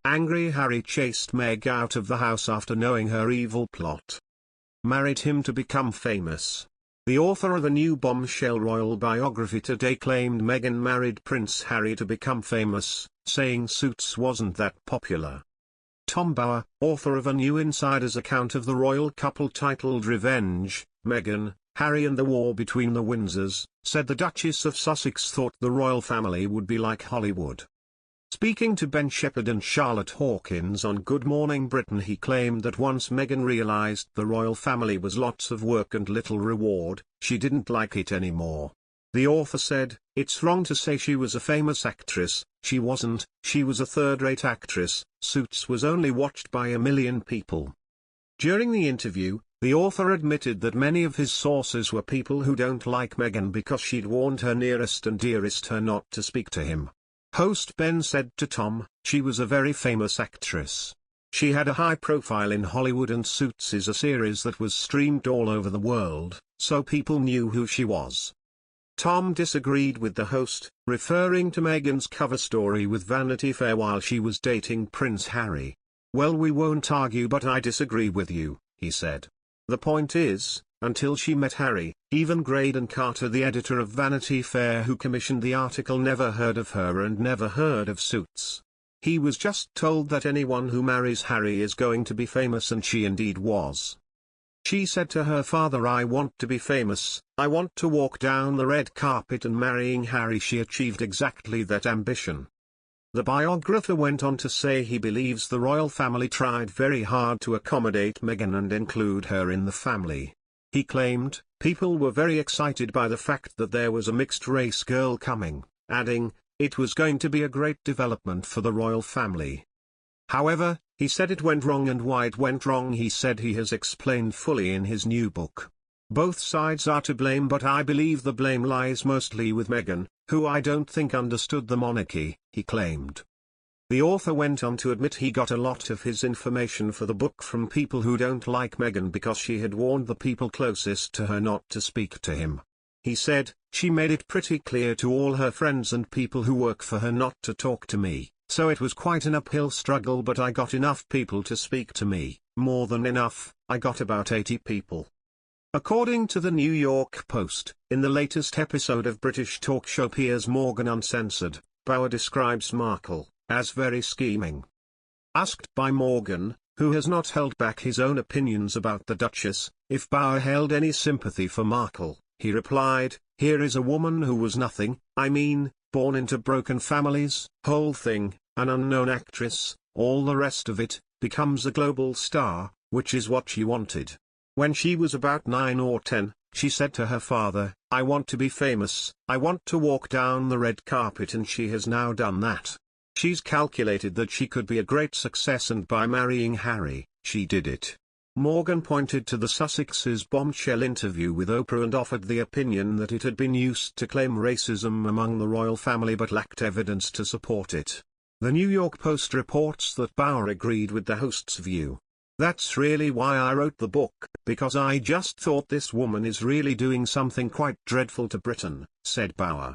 Angry Harry chased Meg out of the house after knowing her evil plot. Married him to become famous. The author of a new bombshell royal biography today claimed Meghan married Prince Harry to become famous, saying Suits wasn't that popular. Tom Bower, author of a new insider's account of the royal couple titled Revenge, Meghan, Harry and the War Between the Windsors, said the Duchess of Sussex thought the royal family would be like Hollywood. Speaking to Ben Shepherd and Charlotte Hawkins on Good Morning Britain, he claimed that once Meghan realized the royal family was lots of work and little reward, she didn't like it anymore. The author said, "It's wrong to say she was a famous actress, she wasn't, she was a third-rate actress, Suits was only watched by 1 million people." During the interview, the author admitted that many of his sources were people who don't like Meghan because she'd warned her nearest and dearest her not to speak to him. Host Ben said to Tom, "She was a very famous actress. She had a high profile in Hollywood and Suits is a series that was streamed all over the world, so people knew who she was." Tom disagreed with the host, referring to Meghan's cover story with Vanity Fair while she was dating Prince Harry. "Well, we won't argue, but I disagree with you," he said. "The point is, until she met Harry, even Graydon Carter, the editor of Vanity Fair who commissioned the article, never heard of her and never heard of Suits. He was just told that anyone who marries Harry is going to be famous, and she indeed was. She said to her father, 'I want to be famous, I want to walk down the red carpet,' and marrying Harry she achieved exactly that ambition." The biographer went on to say he believes the royal family tried very hard to accommodate Meghan and include her in the family. He claimed, "People were very excited by the fact that there was a mixed-race girl coming," adding, "It was going to be a great development for the royal family." However, he said it went wrong, and why it went wrong he said he has explained fully in his new book. "Both sides are to blame, but I believe the blame lies mostly with Meghan, who I don't think understood the monarchy," he claimed. The author went on to admit he got a lot of his information for the book from people who don't like Meghan because she had warned the people closest to her not to speak to him. He said, "She made it pretty clear to all her friends and people who work for her not to talk to me, so it was quite an uphill struggle, but I got enough people to speak to me, more than enough, I got about 80 people." According to the New York Post, in the latest episode of British talk show Piers Morgan Uncensored, Bower describes Markle as very scheming. Asked by Morgan, who has not held back his own opinions about the Duchess, if Bower held any sympathy for Markle, he replied, "Here is a woman who was nothing, I mean, born into broken families, whole thing, an unknown actress, all the rest of it, becomes a global star, which is what she wanted. When she was about 9 or 10, she said to her father, 'I want to be famous, I want to walk down the red carpet,' and she has now done that. She's calculated that she could be a great success, and by marrying Harry, she did it." Morgan pointed to the Sussexes' bombshell interview with Oprah and offered the opinion that it had been used to claim racism among the royal family but lacked evidence to support it. The New York Post reports that Bower agreed with the host's view. "That's really why I wrote the book, because I just thought this woman is really doing something quite dreadful to Britain," said Bower.